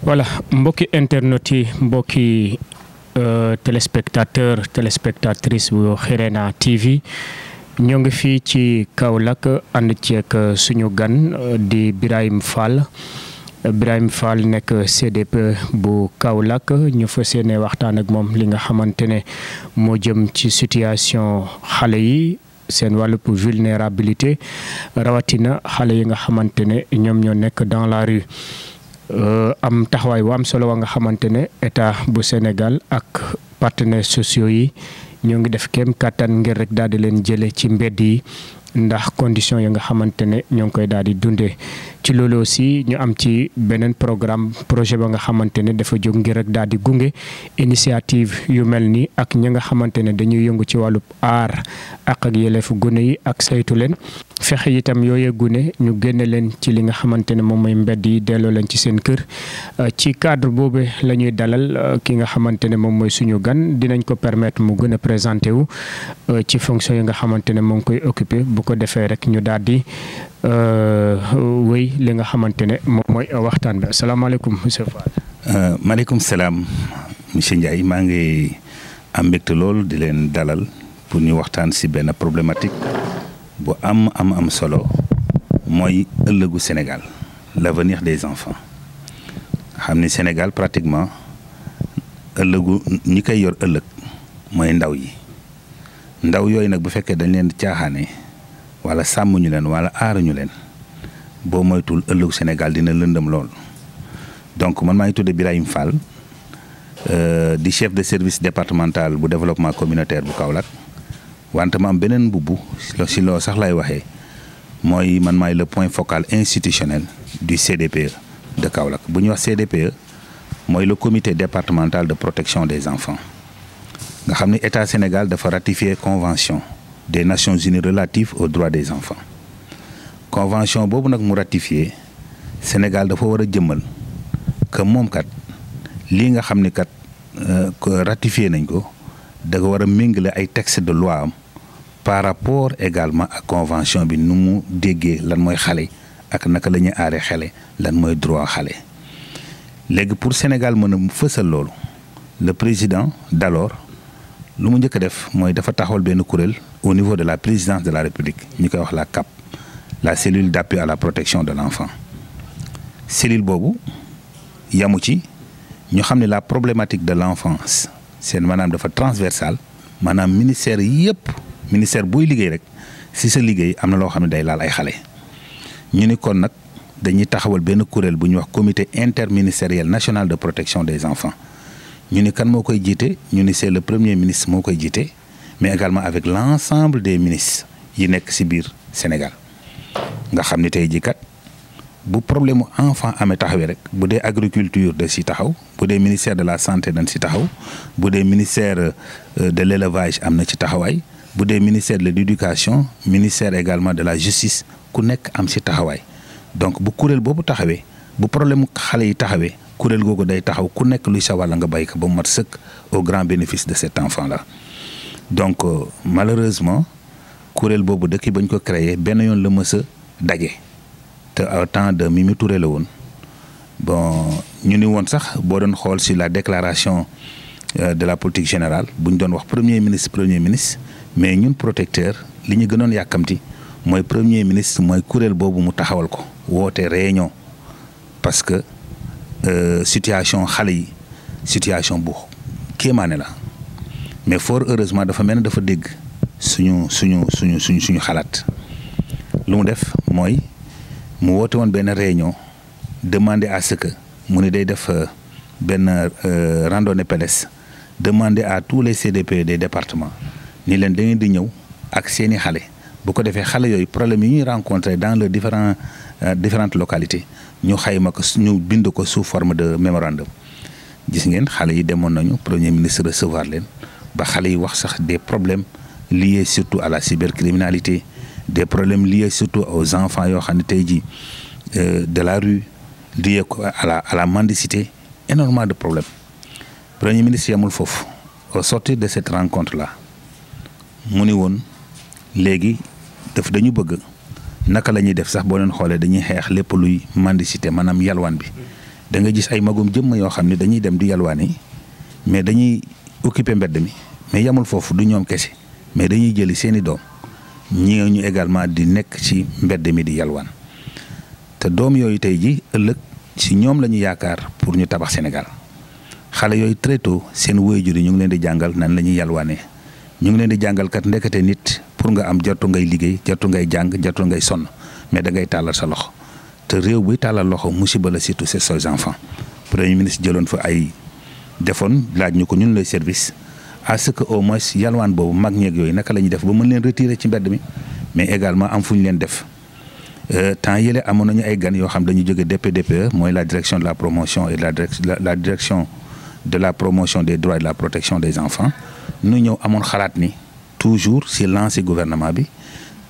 voilà mbokki internet yi mbokki téléspectatrice bu Xirena TV ñoo ngi fii ci Kaolack ànd ceeg suñu gan di Birahim Fall nekk CDP bu Kaolack ñu fas yéene waxtaan ak moom li nga xamante ne moo jëm ci situation xale yi seen wàllub vulnérabilité rawatina xale yi nga xamante ne ñoom ñoo nekk dans la rue. Am taxawaay bu am solo wa nga xamante ne état bu Sénégal ak partenaires sociaux yi ñoo ngi def kéem kattan ngir rek daal di leen jëlee ci mbedd yi ndax conditions yi nga xamante ne ñoo ngi koy daal di dundee ci loolu aussi ñu am ci beneen projet ba nga xamante ne dafa jóg ngir rek daal di gunge initiative yu mel ni ak ñi nga xamante ne dañuy yëngu ci wàllub aar ak yelleefu gune yi ak saytu leen fexe itam yooyee gune ñu génne leen ci li nga xamante ne moom mooy mbedd yi delloo leen ci seen kër ci cadre boobu la ñuy dalal ki nga xamante ne moom mooy suñu gan dinañ ko permettre mu gën a présenté wu ci fonction yi nga xamante ne moo ngi koy occupé bu ko defee rek ñu daal di wéy li nga xamante ne moom mooy waxtaan bi asalaamaaleykum monsieur Fall. maaleykum salaam monsieur Ndiaye maa ngi am mbégte lool di leen dalal pour ñu waxtaan si benn problématique bu am solo mooy ëllëgu Sénégal l'avenir des enfants xam ni Sénégal pratiquement ëllëgu ñi koy yor ëllëg mooy ndaw yi ndaw yooyu nag bu fekkee dañ leen caaxaane wala sàmmuñu leen wala aaruñu leen boo moytul ëllëgu Sénégal dina lëndëm lool. donc man maa ngi tudd Birahim Fall di chef de service départemental bu développement communautaire bu Kaolack wante ma am beneen mbubb si loo sax lay waxee mooy man maay le point focal institutionnel du CDPE de Kaolack bu ñuy wax CDPE mooy le comité départemental de protection des enfants nga xam ne état Sénégal dafa ratifier convention des Nations Unies relative aux droits des enfants convention boobu nag mu ratifié Sénégal dafa war a jëmmal que moom kat lii nga xam ni kat ratifié nañ ko da war a méngale ay texte de loi am par rapport également ak convention bi nu mu déggee lan mooy xale ak naka la ñuy aaree xale lan mooy droit xale. léegi pour Sénégal mën a fësal loolu le président d'alors lu mu njëkk a def mooy dafa taxawal benn kuréel au niveau de la présidence de la République ñu koy wax la CAP la cellule d'appui à la protection de l'enfant cellule boobu yamu ci ñu xam ne la problématique de l'enfance seen maanaam dafa transversal maanaam ministère yëpp ministère buy liggéey rek si sa liggéey am na loo xam ne day laal ay xale ñu ni kon nag dañuy taxawal benn kuréel bu ñuy wax comité interministériel national de protection des enfants ñu ni kan moo koy jiite ñu ni c'est le premier ministre moo koy jiite mais également avec l'ensemble des ministres yi nekk ci biir Sénégal nga xam ni tey jii kat bu problème mu enfant amee taxawee rek bu dee agriculture da ci taxaw bu dee ministère de la santé dañ ci taxaw bu dee ministère de l'élevage am na ci taxawaay bu dee ministère de l'éducation ministère également de la justice ku nekk am ci taxawaay donc bu kuréel boobu taxawee bu problème xale yi taxawee kuréel googu day taxaw ku nekk luy sa wàll nga bàyyi ko ba mu mat sëkk au grand bénéfice de cet enfant là donc malheureusement kuréel boobu dëkk bañ ko créé benn yoon la mës a daje te au temps de Mimi Touré la woon bon ñu ni woon sax boo doon xool sur la déclaration de la politique générale bu ñu doon wax premier ministre mais ñun protecteur li ñu gënoon yàkkamti mooy premier ministre mooy kuréel boobu mu taxawal ko woote réunion parce que situation xale yi situation bu kéemaane la mais fort heureusement dafa mel ne dafa dégg suñu xalaat lu mu def mooy mu woote woon benn réunion demander à ce que mu ni day def benn randonnée pédestre demander à tous les CDP des départements ni leen da ngeen di ñëw ak seeni xale bu ko defee xale yooyu problème yi ñuy rencontrer dans les différentes localités ñu xayma ko ñu bind ko sous forme de mémorandum gis ngeen xale yi demoon nañu premier ministre recevoir leen ba xale yi wax sax des problèmes liés surtout à la cybercriminalité des problèmes liés surtout aux enfants yoo xam ne tey jii de la rue liés à la mendicité énormément de problèmes premier ministre yamul foofu au sortir de cette rencontre là mu ni woon léegi dañu bëgg naka la ñuy def sax boo leen xoolee dañuy xeex lépp luy mendicité maanaam yalwaan bi da nga gis ay magum jëmm yoo xam ne dañuy dem di yalwaani mais dañuy occuper mbedd mi mais yamul foofu du ñoom kese mais dañuy jëli seeni doom ñi ñu également di nekk ci mbedd mi di yalwaan te doom yooyu tey ji ëllëg ci ñoom la ñu yaakaar pour ñu tabax Sénégal xale yooyu très tôt seen waajur yi ñu ngi leen di jàngal nan la ñuy yalwaanee ñu ngi leen di jàngal kat ndekete nit pour nga am jartu ngay liggéey jartu ngay jàng jartu ngay sonn mais da ngay tàllal sa loxo te réew buy tàllal loxo musiba la surtout c'est ses enfants. Premier ministre jëloon fa ay defoon laaj ñu ko ñun lay service à ce que au moins yalwaan boobu mag ñeeg yooyu naka la ñuy def ba mën leen retirer ci mbedd mi mais également am fu ñu leen def temps yële amoon nañu ay gan yoo xam dañu jóge DPDPE mooy la direction de la promotion et la direction de la promotion des droits et de la protection des enfants nu ñëw amoon xalaat ni toujours si lancé gouvernement bi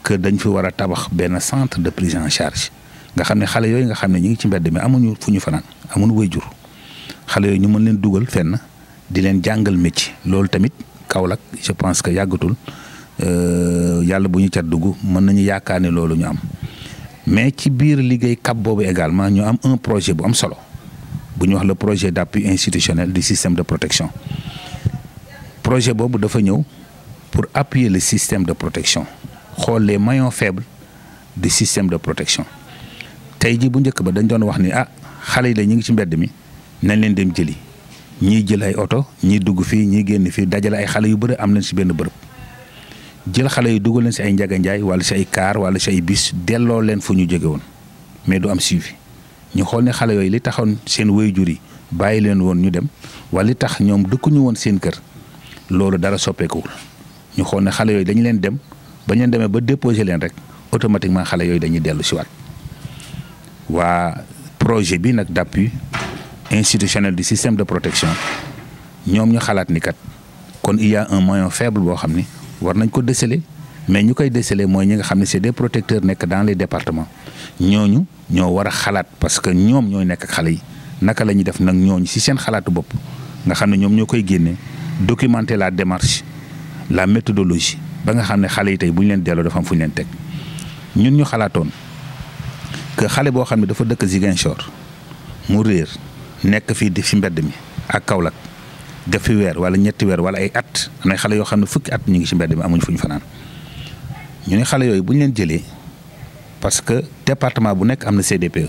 que dañ fi war a tabax benn centre de prise en charge nga xam ne xale yooyu nga xam ne ñu ngi ci mbedd mi amuñu fu ñu fanaan amuñu waajur xale yooyu ñu mën leen dugal fenn di leen jàngal métier loolu tamit Kaolack je pense que yàggatul yàlla bu ñu cat dugg mën nañu yaakaar ne loolu ñu am mais ci biir liggéey CAP boobu également ñu am un projet bu am solo bu ñu wax le projet d'appui institutionnel du système de protection projet boobu dafa ñëw pour appuyer le système de protection xool les maillons faibles du système de protection tey ji bu njëkk ba dañ doon wax ni xale yi la ñu ngi ci mbedd mi nañ leen dem jëli ñiy jël ay oto ñiy dugg fii ñiy génn fii dajale ay xale yu bëri am leen ci benn bërëb jël xale yu dugal leen ci ay njaganjaay wala ci ay car wala ci ay bus delloo leen fu ñu jóge woon mais du am suivi ñu xool ne xale yooyu li taxoon seen waajur yi bàyyi leen woon ñu dem wala li tax ñoom dëkkuñu woon seen kër loolu dara soppeekuwul ñu xool ne xale yooyu dañu leen dem ba ñu demee ba déposer leen rek automatiquement xale yooyu dañuy dellu si waat waa projet bi nag d'appui institutionnel du système de protection ñoom ñu xalaat ni kat kon il y a un maillon faible boo xam ni war nañ ko déceler mais ñu koy déceler mooy ñi nga xam ne c'est des protecteurs nekk dans les départements ñooñu ñoo war a xalaat parce que ñoom ñooy nekk ak xale yi naka la ñuy def nag ñooñu ci seen xalaatu bopp nga xam ne ñoom ñoo koy génne documenter la démarche la méthodologie ba nga xam ne xale yi tey bu ñu leen delloo dafa am fu ñu leen teg ñun ñu xalaatoon que xale boo xam ne dafa dëkk Ziguinchor mu réer nekk fii di fi mbedd mi ak Kaolack def fi weer wala ñetti weer wala ay at am na xale yoo xam ne fukki at ñu ngi ci mbedd mi amuñ fu ñu fanaan ñu ne xale yooyu bu ñu leen jëlee parce que département bu nekk am na CDPE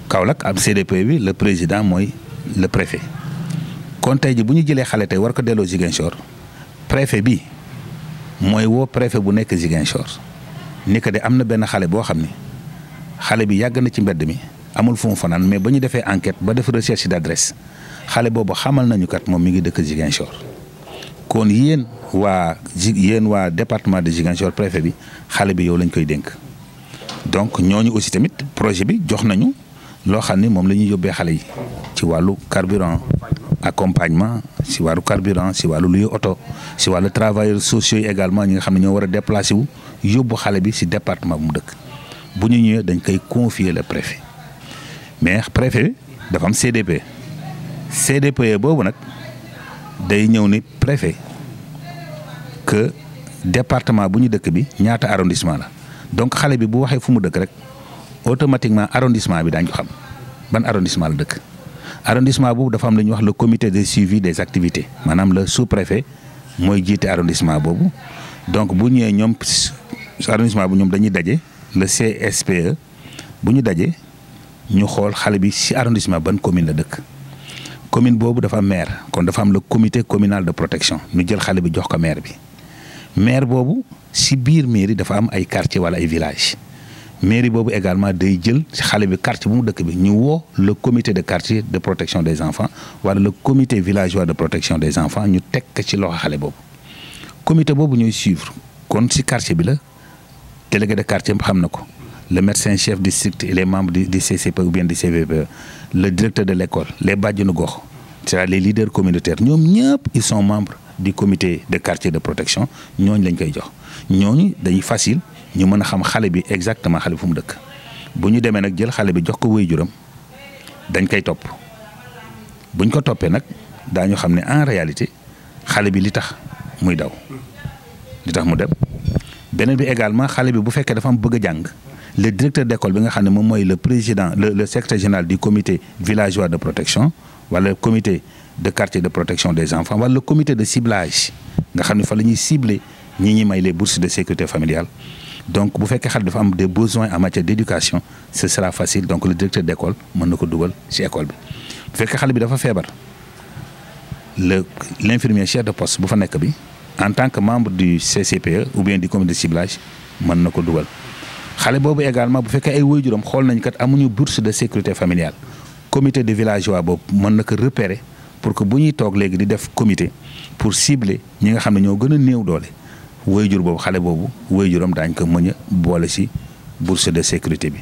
Kaolack am CDPE bi le président mooy le préfet kon tey ji bu ñu jëlee xale tey war ko delloo Ziguinchor préfet bi mooy woo préfet bu nekk Ziguinchor ni que de am na benn xale boo xam ne xale bi yàgg na ci mbedd mi amul fu mu fanaan mais ba ñu defee enquête ba def recherche d'adresse xale boobu xamal nañu kat moom mi ngi dëkk Ziguinchor kon yéen waa département de Ziguinchor préfet bi xale bi yow lañ koy dénk donc ñooñu aussi tamit projet bi jox nañu loo xam ne moom la ñuy yóbbee xale yi ci wàllu carburant accompagnement si wàllu carburant si wàllu luy oto si wàllu travailleurs sociaux yi également ñi nga xam ne ñoo war a déplacer wu yóbbu xale bi si département bu mu dëkk bu ñu ñëwee dañ koy confier le préfet mais préfet dafa am CDPE boobu nag day ñëw ni préfet que département bu ñu dëkk bi ñaata arrondissement la donc xale bi bu waxee fu mu dëkk rek automatiquement arrondissement bi daañu ko xam ban arrondissement la dëkk arrondissement boobu dafa am lu ñuy wax le comité de suivi des activités maanaam le sous-préfet mooy jiite arrondissement boobu donc bu ñëwee ñoom arrondissement bu ñoom dañuy daje le CSPE bu ñu daje ñu xool xale bi ci arrondissement ban commune la dëkk commune boobu dafa am maire kon dafa am le comité communal de protection ñu jël xale bi jox ko maire bi maire boobu ci biir mairie dafa am ay quartier wala ay village mairie boobu également day jël ci xale bi quartier bu mu dëkk bi ñu woo le comité de quartier de protection des enfants wala le comité villageois de protection des enfants ñu teg ci loxo xale boobu comité boobu ñuy suivre kon ci quartier bi la délégué de quartier xam na ko le médecin chef district et les membres du CCP ou bien du CVPE le directeur de l'école les bàjjenu gox c'est-à-dire les leaders communautaires ñoom ñëpp ils sont membres du comité de quartier de protection ñooñu lañ koy jox ñooñu dañuy facile ñu mën a xam xale bi exactement xale bi fu mu dëkk bu ñu demee nag jël xale bi jox ko waajuram dañ koy topp buñ ko toppee nag daañu xam ne en réalité xale bi li tax muy daw li tax mu dem beneen bi également xale bi bu fekkee dafa am bëgg a jàng le directeur d'école bi nga xam ne moom mooy le président le secrétaire général du comité villageois de protection wala le comité de quartier de protection des enfants wala le comité de ciblage nga xam ne fa la ñuy cibler ñi may les bourses de sécurité familiale. Donc bu fekkee xale dafa am des besoins en matière d'éducation ce sera facile donc le directeur d'école mën na ko dugal ci école bi. Bu fekkee xale bi dafa feebar l'infirmier chef de poste bu fa nekk bi en tant que membre du CCPE ou bien du comité de ciblage mën na ko dugal. xale boobu également bu fekkee ay waajuram xool nañ kat amuñu bourse de sécurité familiale comité de villageois boobu mën na ko repérer pour que bu ñuy toog léegi di def comité pour cibler ñi nga xam ne ñoo gën a néew doole waajur boobu xale boobu waajuram daañ ko mën a boole ci bourse de sécurité bi.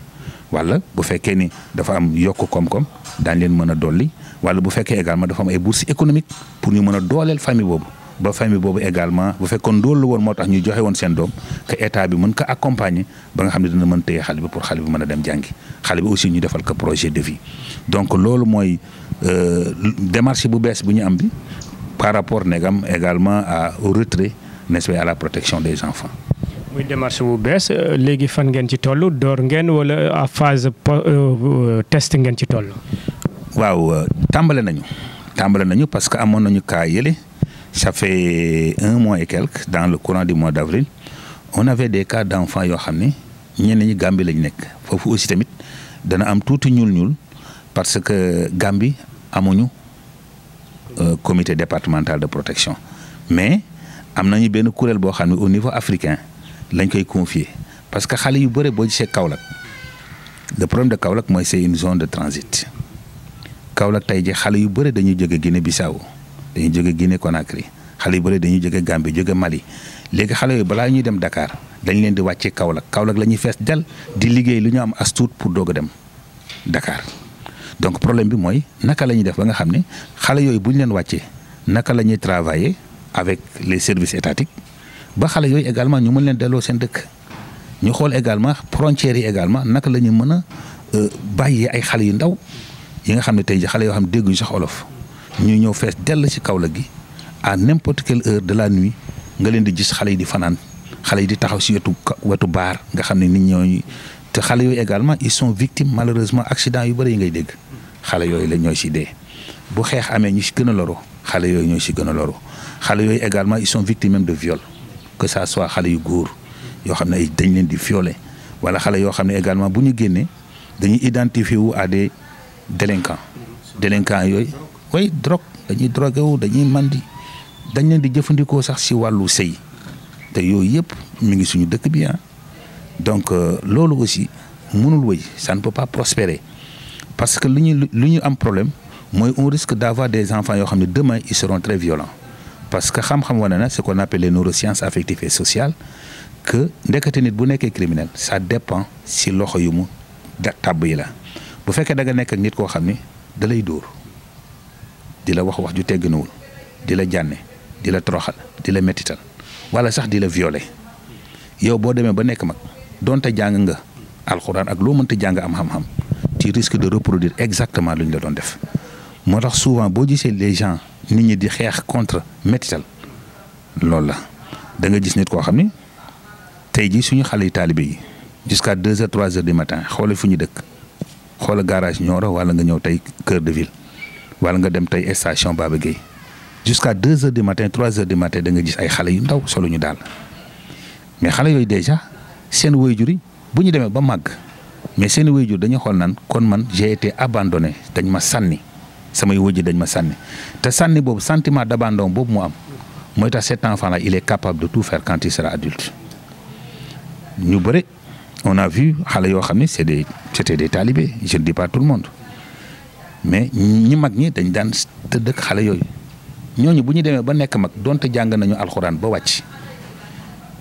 wala bu fekkee ni dafa am yokk koom-koom daañ leen mën a dolli wala bu fekkee également dafa am ay bourse économique pour ñu mën a dooleel famille boobu. ba famille boobu également bu fekkoon loolu la woon moo tax ñu joxe woon seen doom que état bi mën ko accompagner ba nga xam ne dina mën téye xale bi pour xale bi mën a dem jàngi xale bi aussi ñu defal ko projet de vie. donc loolu mooy démarche bu bees bu ñu am bi par rapport negam également au retrait n'est-ce pas à la protection des enfants. muy démarche bu bees léegi fan ngeen ci toll door ngeen wala à phase test ngeen ci toll. waaw tàmbale nañu parce que amoon nañu cas yële. Ça fait 1 mois et quelques dans le courant du mois d'avril on avait des cas d'enfants yoo xam ne ñenn ñi Gambie lañ nekk foofu aussi tamit dana am tuuti ñuul parce que Gambie amuñu comité départemental de protection mais am nañu benn kuréel boo xam ne au niveau africain lañ koy confier parce que xale yu bëre boo gisee Kaolack le problème de Kaolack mooy c'est une zone de transit Kaolack tey jii xale yu bëre dañuy jóge Guinée-Bissau dañuy jóge Guinée Conakry xale yu bëri dañuy jóge Gambie jóge Mali léegi xale yooyu balaa ñuy dem Dakar dañ leen di wàccee Kaolack la ñuy fees del di liggéey lu ñu am as tuut pour doog a dem Dakar donc problème bi mooy naka la ñuy def ba nga xam ne xale yooyu bu ñu leen wàccee naka la ñuy travailler avec les services étatiques ba xale yooyu également ñu mën leen delloo seen dëkk ñu xool également frontières yi également naka la ñu mën a bàyyee ay xale yu ndaw yi nga xam ne tey ji xale yoo xam ne dégguñu sax olof. ñu ñëw fees dell ci Kaolack gi à n'importe quelle heure de la nuit nga leen di gis xale yi di fanaan xale yi di taxaw ci wetu baar nga xam ne nit ñooñu te xale yooyu également ils sont victimes malheureusement accident yu bëri yi ngay dégg xale yooyu la ñooy ci dee bu xeex amee ñu ci gën a loro xale yooyu ñooy ci gën a loro xale yooyu également ils sont victimes même de viol que ça soit xale yu góor yoo xam ne ay dañ leen di violer wala xale yoo xam ne également bu ñu génnee dañuy identifier wu à des délinquants yooyu. way drogue dañuy drogué wu dañuy mandi dañ leen di jëfandikoo sax ci wàllu sëy te yooyu yëpp mi ngi suñu dëkk bi donc loolu aussi mënul wëy ça ne peut pas prospérer parce que lu ñu am problème mooy on risque d'avoir des enfants yoo xam ne demain ils seront très violents parce que xam-xam wane na ce qu'on appelle les neurosciences affectives et sociales que ndekete nit bu nekkee criminel ça dépend ci loxo yu mu tàbb yi la bu fekkee da nga nekk ak nit koo xam ne da lay dóor di la wax ju tegginawul di la jànne di la toroxal di la mettital wala sax di la violer yow boo demee ba nekk mag donte jàng nga alxuraan ak loo mënta jàng am xam-xam tu risques de reproduire exactement lu ñu la doon def moo tax souvent boo gisee les gens nit ñi di xeex contre mettital loolu la da nga gis nit koo xam ni tey jii suñu xale yi taalibe yi jusqu'à 2 heures 3 heures du matin xoolal fu ñu dëkk xoolal garage Nioro wala nga ñëw tey cœur de ville wala nga dem tey station Baba Gueye jusqu'à 2 heures du matin 3 heures du matin da nga gis ay xale yu ndaw solo ñu daal mais xale yooyu déjà seen waajur yi bu ñu demee ba màgg mais seen waajur dañuy xool naan kon man j'ai été abandonné dañ ma sànni samay waajur dañ ma sànni te sànni boobu sentiment d'abandon boobu mu am mooy tax cet enfant là il est capable de tout faire quand il sera adulte ñu bëri on a vu xale yoo xam ne c'était des talibés je ne dis pas tout le monde mais ñi mag ñi dañ daan tëdd ak xale yooyu ñooñu bu ñu demee ba nekk mag donte jàng nañu alxuraan ba wàcc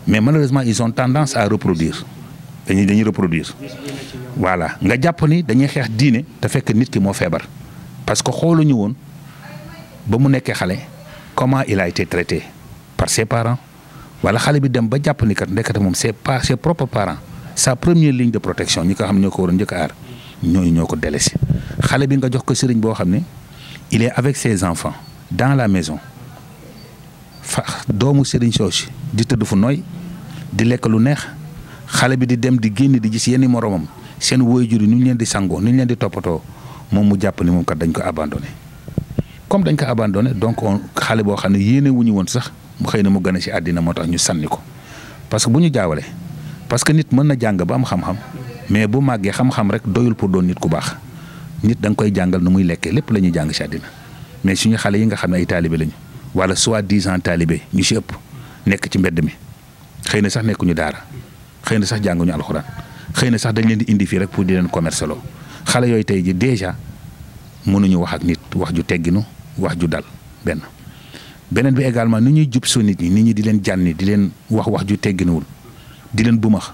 mais malheureusement ils ont tendance à reproduire dañuy reproduire voilà nga jàpp ni dañuy xeex diine te fekk nit ki moo feebar parce que xooluñu woon ba mu nekkee xale comment il a été traité par ses parents wala xale bi dem ba jàpp ni kat ndekete moom c'est pas ses propres parents sa première ligne de protection ñi ko xam ñoo ko waroon njëkk a aar ñooñu ñoo ko délaissé xale bi nga jox ko sëriñ boo xam ne il est avec ses enfants dans la maison doomu sëriñ soosi di tëdd fu nooy di lekk lu neex xale bi di dem di génn di gis yenn moromam seen waajur yi nu ñu leen di sangoo nu ñu leen di toppatoo moom mu jàpp ni moom kat dañ ko abandonné comme dañ ko abandonné donc xale boo xam ne yéene wu ñu woon sax mu xëy na mu gën a ci àddina moo tax ñu sànni ko parce que bu ñu jaawale parce que nit mën na jàng ba am xam-xam mais bu màggee xam-xam rek doyul pour doon nit ku baax nit da nga koy jàngal nu muy lekkee lépp la ñuy jàng ci àddina mais suñu xale yi nga xam ne ay taalibe lañu wala soi-disant taalibe ñu ci ëpp nekk ci mbedd mi xëy na sax nekkuñu daara xëy na sax jànguñu alxuraan xëy na sax dañ leen di indi fii rek pour di leen commerce loo xale yooyu tey ji déjà mënuñu wax ak nit wax ju tegginu wax ju dal beneen bi également ni ñuy jub soo nit ñi di leen jànni di leen wax ju tegginuwul di leen bumax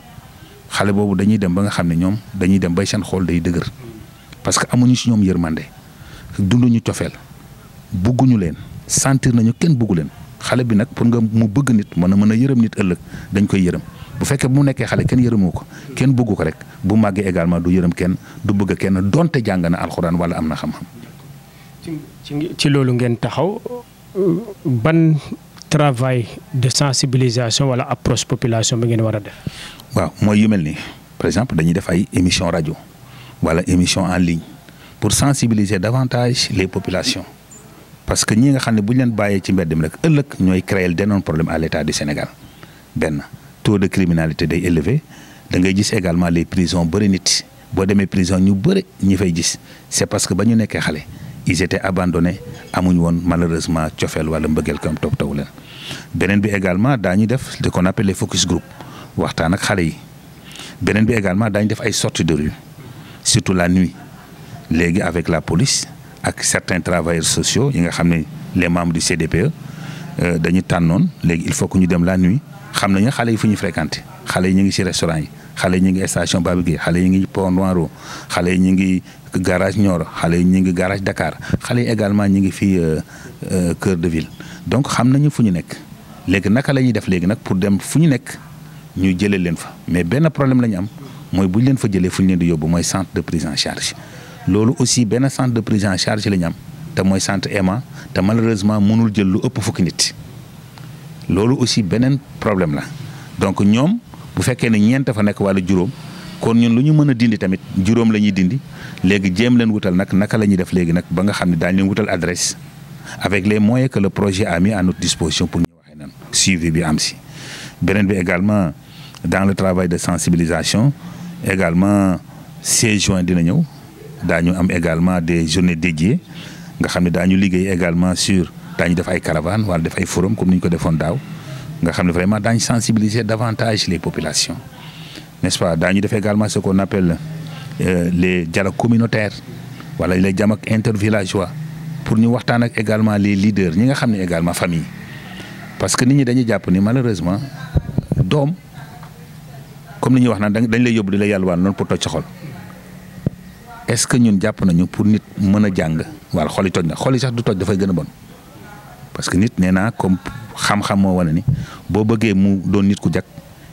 xale boobu dañuy dem ba nga xam ne ñoom dañuy dem bay seen xool day dëgër parce que amuñu ci ñoom yërmande dunduñu cofeel bugguñu leen sentir nañu kenn buggu leen xale bi nag pour nga mu bëgg nit mën a yërëm nit ëllëg dañ koy yërëm bu fekkee bu mu nekkee xale kenn yërëmoo ko kenn bëggu ko rek bu màggee également du yërëm kenn du bëgg kenn donte jàng na alxuraan wala am na xam-xam. ci loolu ngeen taxaw ban travail de sensibilisation wala approche population bi ngeen war a def. waaw mooy yu mel ni par exemple dañuy def ay émission rajo wala émission en ligne pour sensibiliser davantage les populations parce que ñi nga xam ne bu ñu leen bàyyee ci mbedd mi rek ëllëg ñooy créer d'énormes problèmes à l'État du Sénégal benn taux de criminalité day élevé da ngay gis également les prisons bëri nit boo demee prison ñu bëri ñi fay gis c'est parce que ba ñu nekkee xale ils étaient abandonnés amuñ woon malheureusement cofeel wala mbëggeel comme toppatoo leen beneen bi également daañu def ce qu'on appelle les focus group waxtaan ak xale yi beneen bi également daañu def ay sorties de rue surtout la nuit léegi avec la police ak certains travailleurs sociaux yi nga xam ne les membres du CDPE dañu tànnoon léegi il faut que ñu dem la nuit xam nañu xale yi fu ñu fréquenté xale yi ñu ngi ci restaurant yi xale yi ñu ngi station Babagué xale yi ñu ngi Pont Noiro xale yi ñu ngi garage Nioro xale yi ñu ngi garage Dakar xale yi également ñu ngi fii cœur de ville donc xam nañu fu ñu nekk léegi naka la ñuy def léegi nag pour dem fu ñu nekk ñu jëlee leen fa mais benn problème la ñu am mooy bu ñu leen fa jëlee fu ñu leen di yóbbu mooy centre de prise en charge loolu aussi benn centre de prise en charge la ñu am te mooy centre EMA te malheureusement mënul jël lu ëpp fukki nit loolu aussi beneen problème la donc ñoom bu fekkee ne ñeent fa nekk wala juróom kon ñun lu ñu mën a dindi tamit juróom la ñuy dindi léegi jéem leen wutal nag naka la ñuy def léegi nag ba nga xam ne daañu leen wutal adresse avec les moyens que le projet a mis à notre disposition pour ñu waxee nan suivi bi am si beneen bi également dans le travail de sensibilisation également 16 juin dina ñëw daañu am également des journées dédiées nga xam ne daañu liggéey également sur daañu def ay caravanes wala def ay forum comme ni ñu ko defoon daaw nga xam ne vraiment daañu sensibiliser davantage les populations n'est-ce pas daañu def également ce qu'on appelle les dialogues communautaires wala les dialogues intervillageois pour ñu waxtaan ak également les leaders ñi nga xam ne également famille parce que nit ñi dañuy jàpp ni malheureusement doom comme ni ñuy wax naan dañ lay yóbbu di la yàlwaan noonu pour toj sa xol est-ce que ñun jàpp nañu pour nit mën a jàng wala xol yi toj na xol yi sax du toj dafay gën a bon parce que nit nee naa comme xam-xam moo wane ni boo bëggee mu doon nit ku jag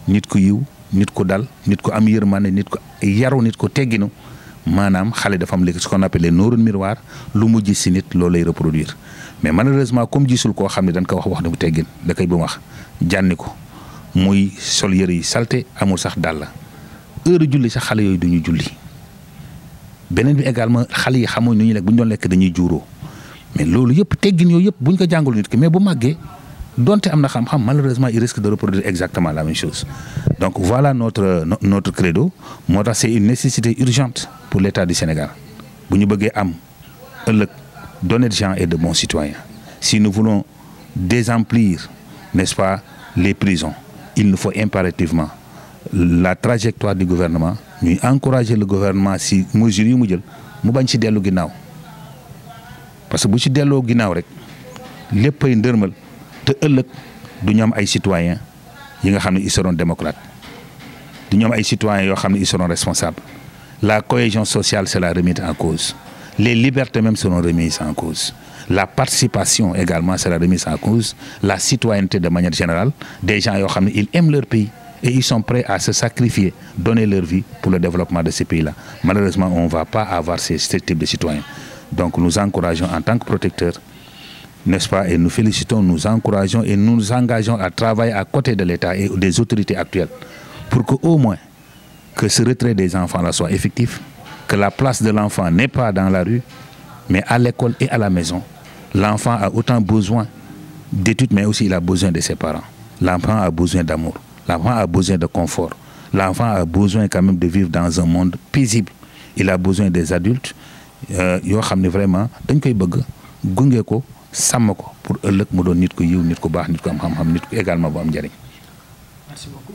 nit ku yiw nit ku dal nit ku am yërmande nit ku yaru nit ku tegginu maanaam xale dafa am léegi ce qu'on appelle les neurones miroirs lu mu gis si nit loolu lay reproduire mais malheureusement comme gisul koo xam ne dañ ko wax du teggin da koy bu wax jànni ko muy sol yëre yi salté amul sax dàll heure julli sax xale yooyu duñu julli beneen bi également xale yi xamuñ nu ñuy lekk bu ñu doon lekk dañuy juuroo mais loolu yëpp teggin yooyu yëpp buñ ko jàngalu nit ki mais bu màggee donte am na xam-xam malheureusement il risque de reproduire exactement la même chose donc voilà notre credo moo tax c'est une nécessité urgente pour l'État du Sénégal bu ñu bëggee am ëllëg d'honnêtes gens et de bons citoyens si nous voulons désemplir n'est-ce pas les prisons il nous faut impérativement la trajectoire du gouvernement ñuy encourager le gouvernement si mesures yi mu jël mu bañ ci dellu ginnaaw parce que bu ci delloo ginnaaw rek léppay ndërmal te ëllëg du ñu am ay citoyens yi nga xam ne ils seront démocrates du ñu am ay citoyens yoo xam ne ils seront responsables la cohésion sociale sera remise en cause les libertés même seront remises en cause la participation également sera remise en cause la citoyenneté de manière générale des gens yoo xam ne ils aiment leur pays et ils sont prêts à se sacrifier donner leur vie pour le développement de ces pays-là malheureusement on ne va pas avoir ce type de citoyens donc nous encourageons en tant que protecteurs n'est-ce pas et nous félicitons nous encourageons et nous nous engageons à travailler à côté de l'État et des autorités actuelles pour que au moins que ce retrait des enfants là soit effectif, que la place de l'enfant n'est pas dans la rue, mais à l'école et à la maison. L'enfant a autant besoin d'études, mais aussi il a besoin de ses parents. L'enfant a besoin d'amour. L'enfant a besoin de confort. L'enfant a besoin quand même de vivre dans un monde paisible. Il a besoin des adultes yoo xam ne vraiment dañ koy bëgg gunge ko sàmm ko pour ëllëg mu doon nit ku yiw nit ku baax nit ku am xam-xam nit ku également bu am njëriñ. Merci beaucoup.